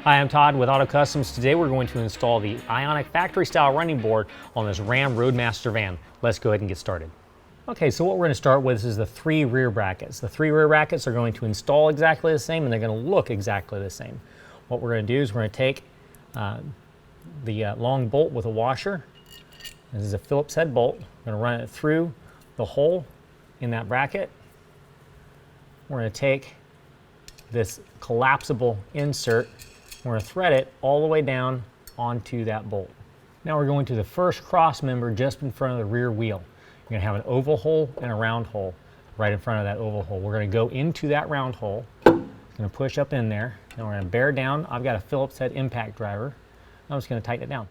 Hi, I'm Todd with Auto Customs. Today we're going to install the Ionic factory style running board on this Ram ProMaster van. Let's go ahead and get started. Okay, so what we're going to start with is the 3 rear brackets. The 3 rear brackets are going to install exactly the same and they're going to look exactly the same. What we're going to do is we're going to take the long bolt with a washer. This is a Phillips head bolt. We're going to run it through the hole in that bracket. We're going to take this collapsible insert. We're going to thread it all the way down onto that bolt. Now we're going to the first cross member just in front of the rear wheel. You're going to have an oval hole and a round hole right in front of that oval hole. We're going to go into that round hole. It's going to push up in there. Now we're going to bear down. I've got a Phillips head impact driver. I'm just going to tighten it down.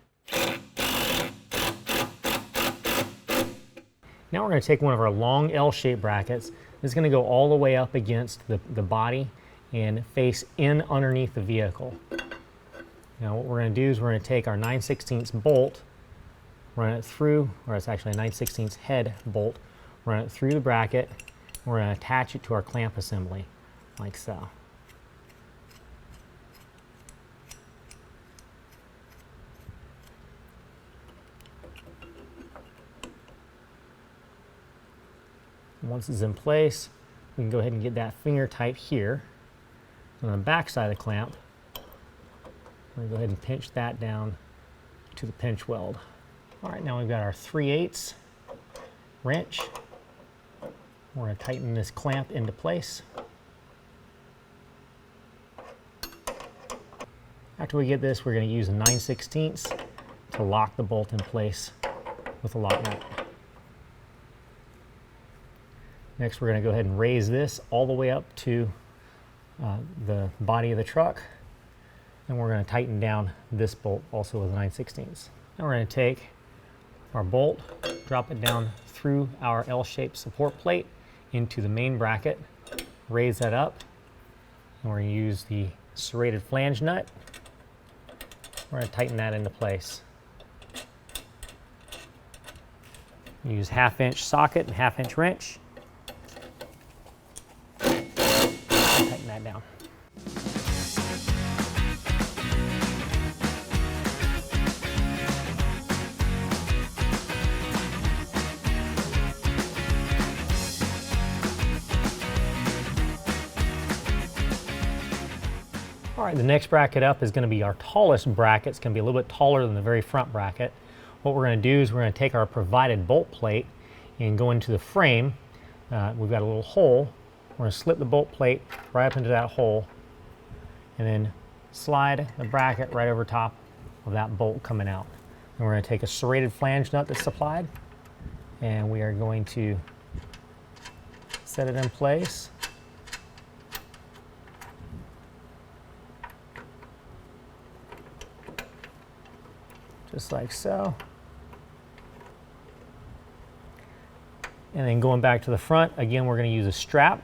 Now we're going to take one of our long L-shaped brackets. This is going to go all the way up against the body and face in underneath the vehicle. Now what we're going to do is we're going to take our 9/16 bolt, run it through, or it's actually a 9/16 head bolt, run it through the bracket, and we're going to attach it to our clamp assembly, like so. Once it's in place, we can go ahead and get that finger tight here. On the back side of the clamp, we're going to go ahead and pinch that down to the pinch weld. All right, now we've got our 3/8 wrench. We're going to tighten this clamp into place. After we get this, we're going to use a 9/16 to lock the bolt in place with a lock nut. Next, we're going to go ahead and raise this all the way up to the body of the truck, and we're going to tighten down this bolt also with a 9/16. Now we're going to take our bolt, drop it down through our L-shaped support plate into the main bracket, raise that up, and we're going to use the serrated flange nut. We're going to tighten that into place. Use 1/2-inch socket and 1/2-inch wrench. Tighten that down. All right, the next bracket up is going to be our tallest bracket. It's going to be a little bit taller than the very front bracket. What we're going to do is we're going to take our provided bolt plate and go into the frame. We've got a little hole. We're going to slip the bolt plate right up into that hole and then slide the bracket right over top of that bolt coming out. And we're going to take a serrated flange nut that's supplied and we are going to set it in place. Just like so. And then going back to the front, again, we're going to use a strap.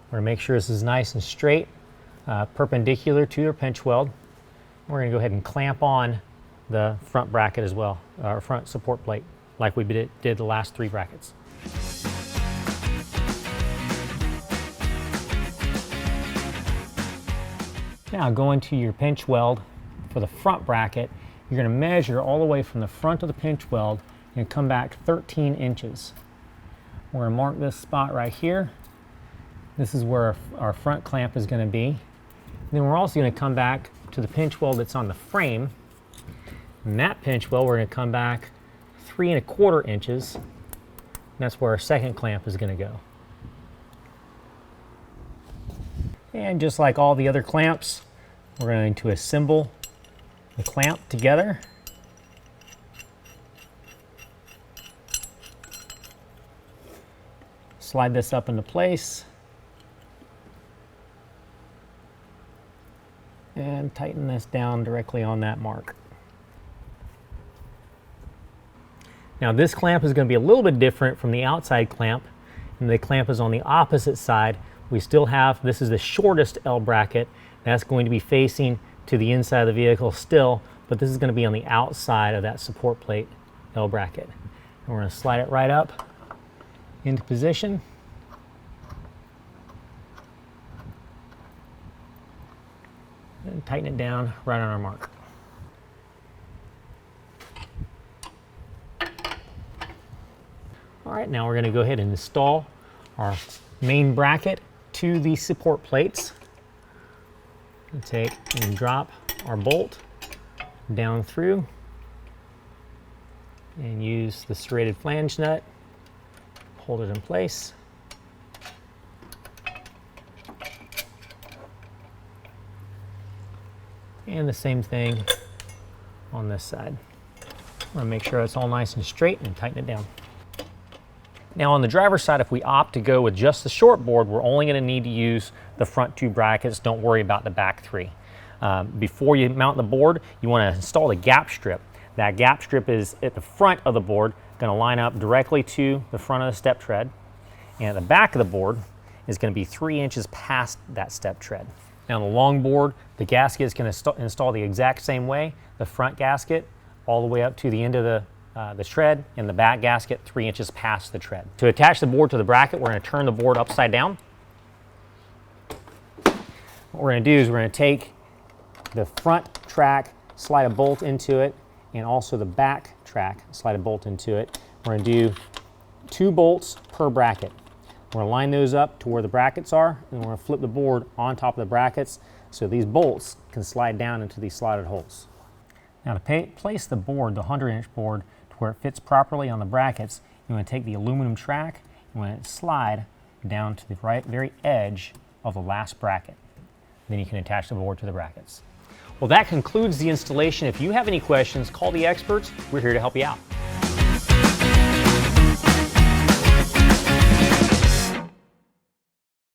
We're going to make sure this is nice and straight, perpendicular to your pinch weld. We're going to go ahead and clamp on the front bracket as well, our front support plate, like we did the last 3 brackets. Now going to your pinch weld for the front bracket, you're going to measure all the way from the front of the pinch weld and come back 13 inches. We're going to mark this spot right here. This is where our front clamp is going to be. And then we're also going to come back to the pinch weld that's on the frame. And that pinch weld, we're going to come back 3 1/4 inches. And that's where our second clamp is going to go. And just like all the other clamps, we're going to assemble the clamp together. Slide this up into place and tighten this down directly on that mark. Now this clamp is going to be a little bit different from the outside clamp, and the clamp is on the opposite side. We still have, this is the shortest L bracket, that's going to be facing to the inside of the vehicle still, but this is going to be on the outside of that support plate L bracket. And we're going to slide it right up into position. and tighten it down right on our mark. All right, now we're going to go ahead and install our main bracket to the support plates. And take and drop our bolt down through and use the serrated flange nut, hold it in place. And the same thing on this side. I want to make sure it's all nice and straight and tighten it down. Now on the driver's side, if we opt to go with just the short board, we're only going to need to use the front 2 brackets. Don't worry about the back 3. Before you mount the board, you want to install the gap strip. That gap strip is at the front of the board, going to line up directly to the front of the step tread. And at the back of the board is going to be 3 inches past that step tread. Now on the long board, the gasket is going to install the exact same way. The front gasket all the way up to the end of the tread, and the back gasket 3 inches past the tread. To attach the board to the bracket, we're going to turn the board upside down. What we're going to do is we're going to take the front track, slide a bolt into it, and also the back track, slide a bolt into it. We're going to do 2 bolts per bracket. We're going to line those up to where the brackets are, and we're going to flip the board on top of the brackets so these bolts can slide down into these slotted holes. Now to place the board, the 100-inch board, to where it fits properly on the brackets, you want to take the aluminum track, you want to slide down to the very edge of the last bracket. Then you can attach the board to the brackets. Well, that concludes the installation. If you have any questions, call the experts. We're here to help you out.